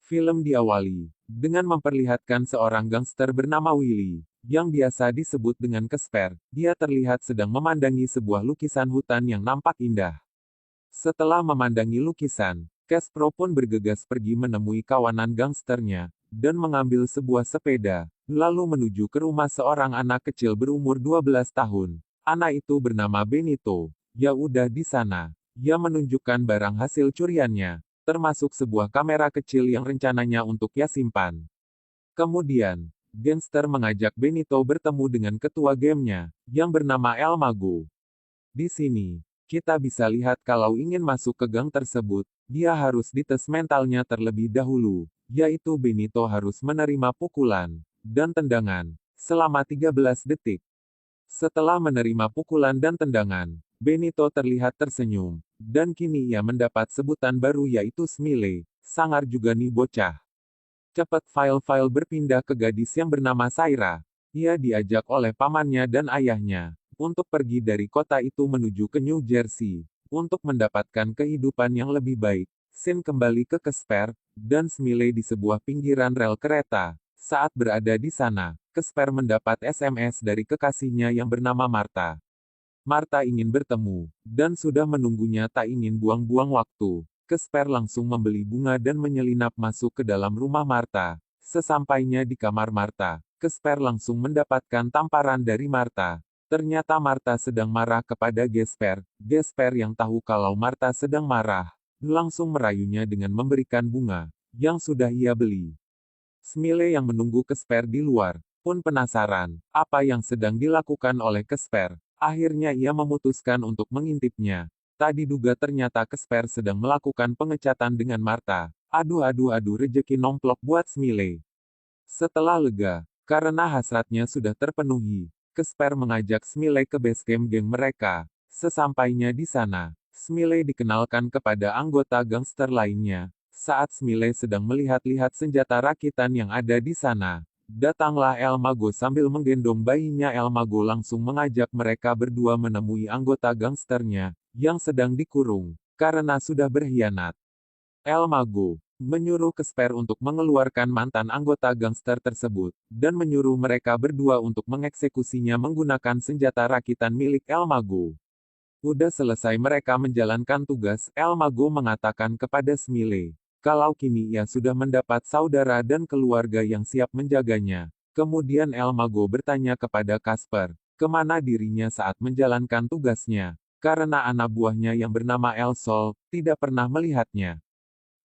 Film diawali dengan memperlihatkan seorang gangster bernama Willy, yang biasa disebut dengan Casper. Dia terlihat sedang memandangi sebuah lukisan hutan yang nampak indah. Setelah memandangi lukisan, Casper pun bergegas pergi menemui kawanan gangsternya, dan mengambil sebuah sepeda, lalu menuju ke rumah seorang anak kecil berumur 12 tahun. Anak itu bernama Benito. Ya udah di sana. Ia menunjukkan barang hasil curiannya, termasuk sebuah kamera kecil yang rencananya untuk ia simpan. Kemudian, gangster mengajak Benito bertemu dengan ketua gamenya, yang bernama El Mago. Di sini, kita bisa lihat kalau ingin masuk ke gang tersebut, dia harus dites mentalnya terlebih dahulu, yaitu Benito harus menerima pukulan dan tendangan selama 13 detik. Setelah menerima pukulan dan tendangan, Benito terlihat tersenyum, dan kini ia mendapat sebutan baru yaitu Smile. Sangar juga nih bocah. Cepat file-file berpindah ke gadis yang bernama Saira. Ia diajak oleh pamannya dan ayahnya untuk pergi dari kota itu menuju ke New Jersey untuk mendapatkan kehidupan yang lebih baik. Sin kembali ke Casper dan Smile di sebuah pinggiran rel kereta. Saat berada di sana, Casper mendapat SMS dari kekasihnya yang bernama Martha. Martha ingin bertemu, dan sudah menunggunya tak ingin buang-buang waktu. Casper langsung membeli bunga dan menyelinap masuk ke dalam rumah Martha. Sesampainya di kamar Martha, Casper langsung mendapatkan tamparan dari Martha. Ternyata Martha sedang marah kepada Gasper. Gasper yang tahu kalau Martha sedang marah, langsung merayunya dengan memberikan bunga yang sudah ia beli. Smile yang menunggu Casper di luar, pun penasaran, apa yang sedang dilakukan oleh Casper. Akhirnya ia memutuskan untuk mengintipnya. Tak diduga ternyata Casper sedang melakukan pengecatan dengan Martha. Aduh rejeki nomplok buat Smile. Setelah lega, karena hasratnya sudah terpenuhi, Casper mengajak Smile ke base camp geng mereka. Sesampainya di sana, Smile dikenalkan kepada anggota gangster lainnya. Saat Smile sedang melihat-lihat senjata rakitan yang ada di sana, datanglah El Mago sambil menggendong bayinya. El Mago langsung mengajak mereka berdua menemui anggota gangsternya, yang sedang dikurung, karena sudah berkhianat. El Mago menyuruh Casper untuk mengeluarkan mantan anggota gangster tersebut, dan menyuruh mereka berdua untuk mengeksekusinya menggunakan senjata rakitan milik El Mago. Udah selesai mereka menjalankan tugas, El Mago mengatakan kepada Smile, kalau kini ia sudah mendapat saudara dan keluarga yang siap menjaganya. Kemudian El Mago bertanya kepada Casper, kemana dirinya saat menjalankan tugasnya, karena anak buahnya yang bernama El Sol, tidak pernah melihatnya.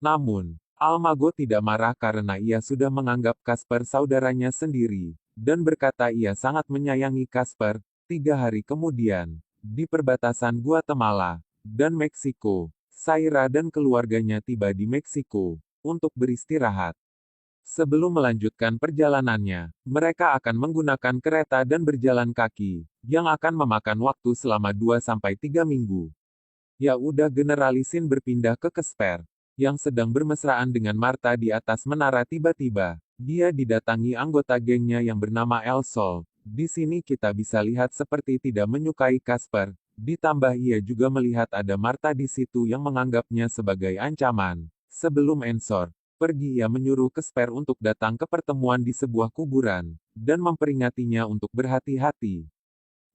Namun, El Mago tidak marah karena ia sudah menganggap Casper saudaranya sendiri, dan berkata ia sangat menyayangi Casper. 3 hari kemudian, di perbatasan Guatemala dan Meksiko, Saira dan keluarganya tiba di Meksiko untuk beristirahat. Sebelum melanjutkan perjalanannya, mereka akan menggunakan kereta dan berjalan kaki, yang akan memakan waktu selama 2-3 minggu. Ya udah generalisin berpindah ke Casper, yang sedang bermesraan dengan Martha di atas menara. Tiba-tiba, dia didatangi anggota gengnya yang bernama El Sol. Di sini kita bisa lihat seperti tidak menyukai Casper, ditambah ia juga melihat ada Martha di situ yang menganggapnya sebagai ancaman. Sebelum Ensor pergi, ia menyuruh Casper untuk datang ke pertemuan di sebuah kuburan, dan memperingatinya untuk berhati-hati.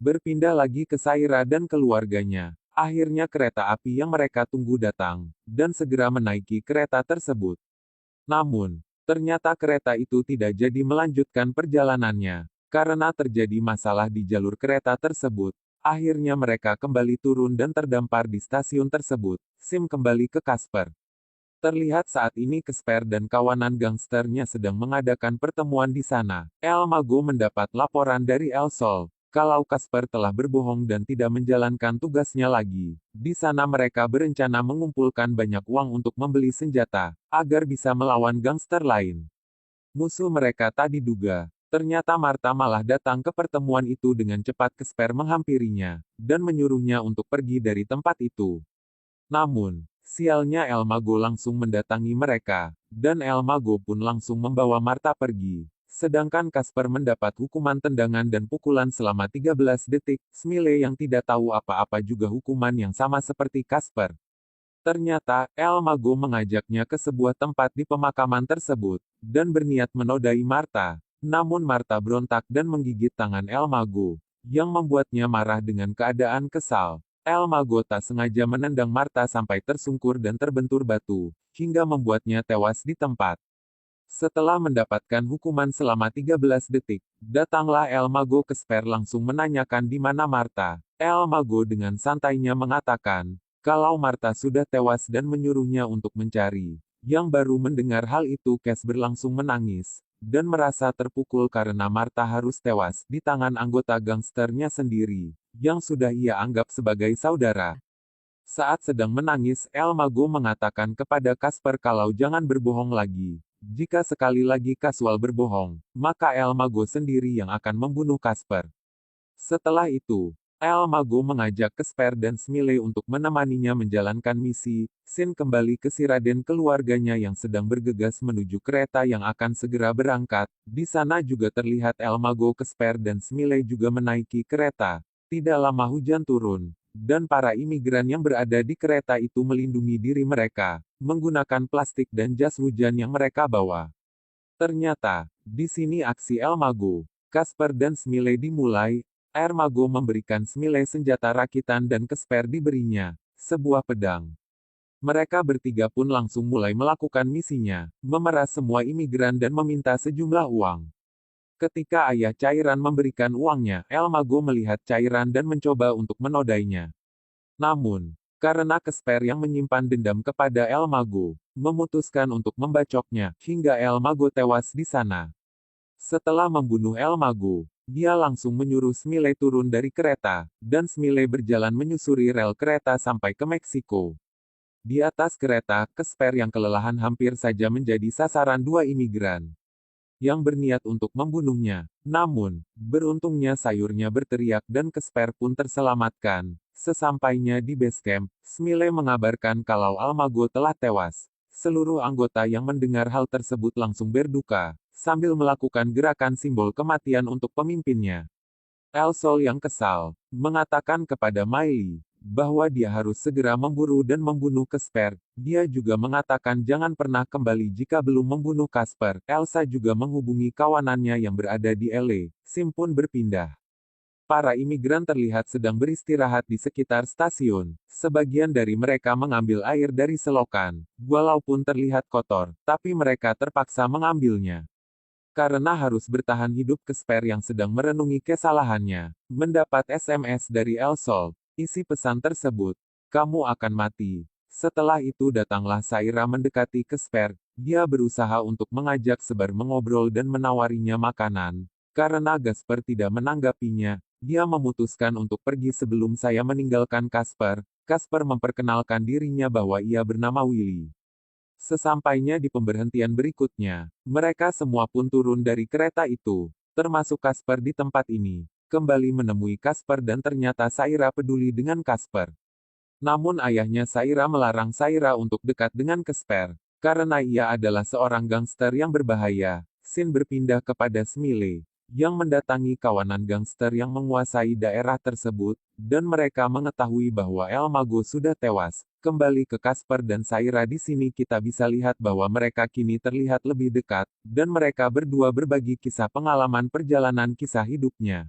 Berpindah lagi ke Saira dan keluarganya. Akhirnya kereta api yang mereka tunggu datang, dan segera menaiki kereta tersebut. Namun, ternyata kereta itu tidak jadi melanjutkan perjalanannya, karena terjadi masalah di jalur kereta tersebut. Akhirnya mereka kembali turun dan terdampar di stasiun tersebut. Sim kembali ke Casper. Terlihat saat ini Casper dan kawanan gangsternya sedang mengadakan pertemuan di sana. El Mago mendapat laporan dari El Sol, kalau Casper telah berbohong dan tidak menjalankan tugasnya lagi. Di sana mereka berencana mengumpulkan banyak uang untuk membeli senjata, agar bisa melawan gangster lain. Musuh mereka tak diduga. Ternyata Martha malah datang ke pertemuan itu dengan cepat. Casper menghampirinya, dan menyuruhnya untuk pergi dari tempat itu. Namun, sialnya El Mago langsung mendatangi mereka, dan El Mago pun langsung membawa Martha pergi. Sedangkan Casper mendapat hukuman tendangan dan pukulan selama 13 detik. Smile yang tidak tahu apa-apa juga hukuman yang sama seperti Casper. Ternyata, El Mago mengajaknya ke sebuah tempat di pemakaman tersebut, dan berniat menodai Martha. Namun Martha berontak dan menggigit tangan El Mago, yang membuatnya marah dengan keadaan kesal. El Mago tak sengaja menendang Martha sampai tersungkur dan terbentur batu, hingga membuatnya tewas di tempat. Setelah mendapatkan hukuman selama 13 detik, datanglah El Mago ke Sper langsung menanyakan di mana Martha. El Mago dengan santainya mengatakan, kalau Martha sudah tewas dan menyuruhnya untuk mencari. Yang baru mendengar hal itu Casper langsung menangis, dan merasa terpukul karena Martha harus tewas di tangan anggota gangsternya sendiri, yang sudah ia anggap sebagai saudara. Saat sedang menangis, El Mago mengatakan kepada Casper kalau jangan berbohong lagi. Jika sekali lagi Casual berbohong, maka El Mago sendiri yang akan membunuh Casper. Setelah itu, El Mago mengajak Casper dan Smiley untuk menemaninya menjalankan misi. Sin kembali ke Cyrodiil keluarganya yang sedang bergegas menuju kereta yang akan segera berangkat. Di sana juga terlihat El Mago, Casper dan Smiley juga menaiki kereta. Tidak lama hujan turun, dan para imigran yang berada di kereta itu melindungi diri mereka, menggunakan plastik dan jas hujan yang mereka bawa. Ternyata, di sini aksi El Mago, Casper dan Smiley dimulai. El Mago memberikan Smiley senjata rakitan dan Casper diberinya sebuah pedang. Mereka bertiga pun langsung mulai melakukan misinya, memeras semua imigran dan meminta sejumlah uang. Ketika ayah Cairan memberikan uangnya, El Mago melihat Cairan dan mencoba untuk menodainya. Namun, karena Casper yang menyimpan dendam kepada El Mago, memutuskan untuk membacoknya, hingga El Mago tewas di sana. Setelah membunuh El Mago, dia langsung menyuruh Smiley turun dari kereta, dan Smiley berjalan menyusuri rel kereta sampai ke Meksiko. Di atas kereta, Casper yang kelelahan hampir saja menjadi sasaran dua imigran yang berniat untuk membunuhnya. Namun, beruntungnya sayurnya berteriak dan Casper pun terselamatkan. Sesampainya di base camp, Smiley mengabarkan kalau El Mago telah tewas. Seluruh anggota yang mendengar hal tersebut langsung berduka, sambil melakukan gerakan simbol kematian untuk pemimpinnya. El Sol yang kesal, mengatakan kepada Miley, bahwa dia harus segera memburu dan membunuh Casper. Dia juga mengatakan jangan pernah kembali jika belum membunuh Casper. Elsa juga menghubungi kawanannya yang berada di LA. Sim pun berpindah. Para imigran terlihat sedang beristirahat di sekitar stasiun. Sebagian dari mereka mengambil air dari selokan. Walaupun terlihat kotor, tapi mereka terpaksa mengambilnya. Karena harus bertahan hidup, Casper yang sedang merenungi kesalahannya, mendapat SMS dari El Sol. Isi pesan tersebut, kamu akan mati. Setelah itu datanglah Saira mendekati Casper. Dia berusaha untuk mengajak Sebar mengobrol dan menawarinya makanan. Karena Casper tidak menanggapinya, dia memutuskan untuk pergi sebelum saya meninggalkan Casper. Casper memperkenalkan dirinya bahwa ia bernama Willy. Sesampainya di pemberhentian berikutnya, mereka semua pun turun dari kereta itu, termasuk Casper di tempat ini. Kembali menemui Casper dan ternyata Saira peduli dengan Casper. Namun ayahnya Saira melarang Saira untuk dekat dengan Casper, karena ia adalah seorang gangster yang berbahaya. Sin berpindah kepada Smiley, yang mendatangi kawanan gangster yang menguasai daerah tersebut, dan mereka mengetahui bahwa El Mago sudah tewas. Kembali ke Casper dan Saira, di sini kita bisa lihat bahwa mereka kini terlihat lebih dekat, dan mereka berdua berbagi kisah pengalaman perjalanan kisah hidupnya.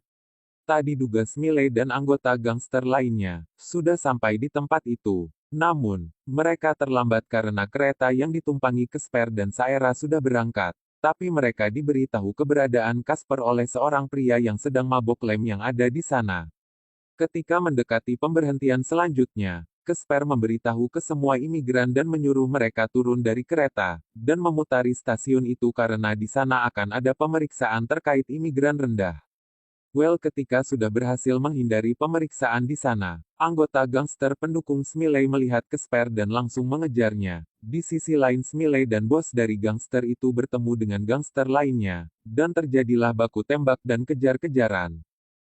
Tak diduga Smiley dan anggota gangster lainnya sudah sampai di tempat itu. Namun, mereka terlambat karena kereta yang ditumpangi Casper dan Saira sudah berangkat. Tapi mereka diberitahu keberadaan Casper oleh seorang pria yang sedang mabok lem yang ada di sana. Ketika mendekati pemberhentian selanjutnya, Casper memberitahu ke semua imigran dan menyuruh mereka turun dari kereta, dan memutari stasiun itu karena di sana akan ada pemeriksaan terkait imigran rendah. Ketika sudah berhasil menghindari pemeriksaan di sana, anggota gangster pendukung Smiley melihat Casper dan langsung mengejarnya. Di sisi lain Smiley dan bos dari gangster itu bertemu dengan gangster lainnya, dan terjadilah baku tembak dan kejar-kejaran.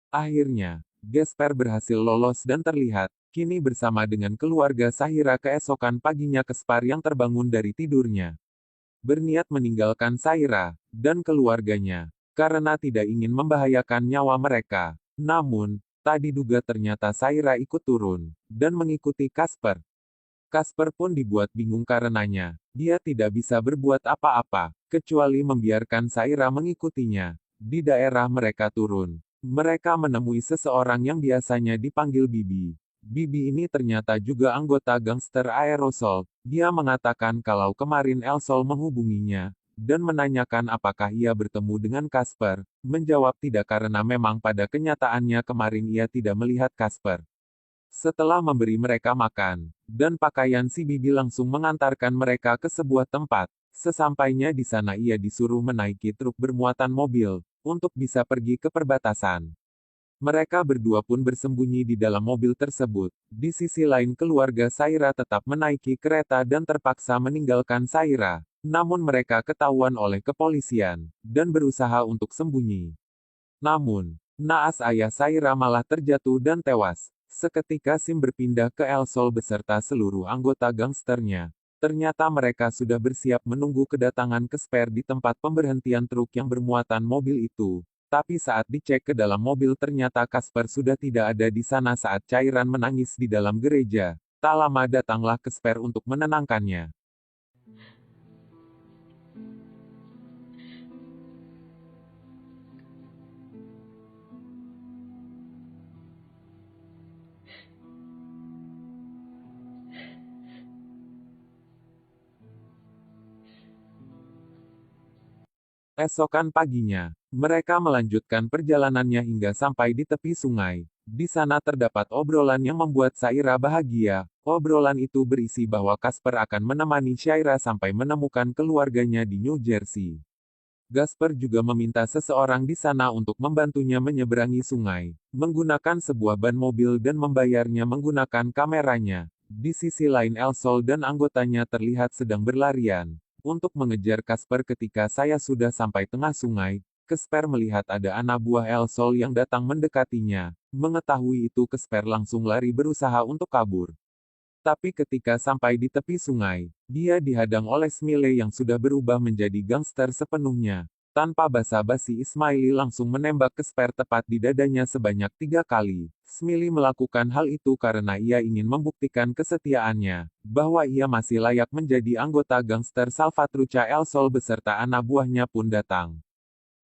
Akhirnya, Casper berhasil lolos dan terlihat, kini bersama dengan keluarga Saira. Keesokan paginya Casper yang terbangun dari tidurnya, berniat meninggalkan Saira dan keluarganya, karena tidak ingin membahayakan nyawa mereka. Namun, tak diduga ternyata Saira ikut turun, dan mengikuti Casper. Casper pun dibuat bingung karenanya. Dia tidak bisa berbuat apa-apa, kecuali membiarkan Saira mengikutinya. Di daerah mereka turun, mereka menemui seseorang yang biasanya dipanggil Bibi. Bibi ini ternyata juga anggota gangster Aerosol. Dia mengatakan kalau kemarin Elsol menghubunginya, dan menanyakan apakah ia bertemu dengan Casper. Menjawab tidak karena memang pada kenyataannya kemarin ia tidak melihat Casper. Setelah memberi mereka makan dan pakaian, si Bibi langsung mengantarkan mereka ke sebuah tempat. Sesampainya di sana ia disuruh menaiki truk bermuatan mobil, untuk bisa pergi ke perbatasan. Mereka berdua pun bersembunyi di dalam mobil tersebut. Di sisi lain keluarga Saira tetap menaiki kereta dan terpaksa meninggalkan Saira. Namun mereka ketahuan oleh kepolisian, dan berusaha untuk sembunyi. Namun, naas ayah Saira malah terjatuh dan tewas. Seketika Sim berpindah ke El Sol beserta seluruh anggota gangsternya. Ternyata mereka sudah bersiap menunggu kedatangan Casper di tempat pemberhentian truk yang bermuatan mobil itu. Tapi saat dicek ke dalam mobil ternyata Casper sudah tidak ada di sana saat cairan menangis di dalam gereja. Tak lama datanglah Casper untuk menenangkannya. Esokan paginya, mereka melanjutkan perjalanannya hingga sampai di tepi sungai. Di sana terdapat obrolan yang membuat Saira bahagia. Obrolan itu berisi bahwa Casper akan menemani Saira sampai menemukan keluarganya di New Jersey. Gasper juga meminta seseorang di sana untuk membantunya menyeberangi sungai, menggunakan sebuah ban mobil dan membayarnya menggunakan kameranya. Di sisi lain Elsol dan anggotanya terlihat sedang berlarian untuk mengejar Casper. Ketika saya sudah sampai tengah sungai, Casper melihat ada anak buah Elsol yang datang mendekatinya. Mengetahui itu Casper langsung lari berusaha untuk kabur. Tapi ketika sampai di tepi sungai, dia dihadang oleh Smiley yang sudah berubah menjadi gangster sepenuhnya. Tanpa basa-basi Ismaili langsung menembak Casper tepat di dadanya sebanyak 3 kali. Smiley melakukan hal itu karena ia ingin membuktikan kesetiaannya, bahwa ia masih layak menjadi anggota gangster. Salvatrucha El Sol beserta anak buahnya pun datang.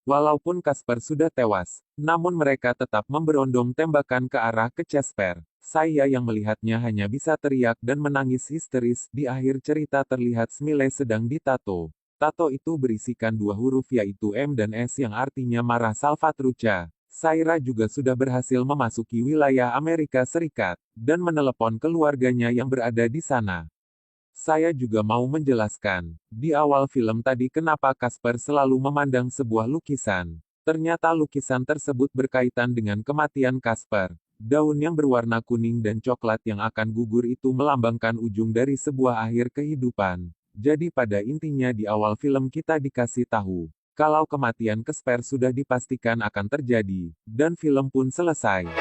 Walaupun Casper sudah tewas, namun mereka tetap memberondong tembakan ke arah ke Casper. Saya yang melihatnya hanya bisa teriak dan menangis histeris. Di akhir cerita terlihat Smiley sedang ditato. Tato itu berisikan 2 huruf yaitu M dan S yang artinya marah Salvatrucha. Saira juga sudah berhasil memasuki wilayah Amerika Serikat, dan menelepon keluarganya yang berada di sana. Saya juga mau menjelaskan, di awal film tadi kenapa Casper selalu memandang sebuah lukisan. Ternyata lukisan tersebut berkaitan dengan kematian Casper. Daun yang berwarna kuning dan coklat yang akan gugur itu melambangkan ujung dari sebuah akhir kehidupan. Jadi pada intinya di awal film kita dikasih tahu, kalau kematian Casper sudah dipastikan akan terjadi, dan film pun selesai.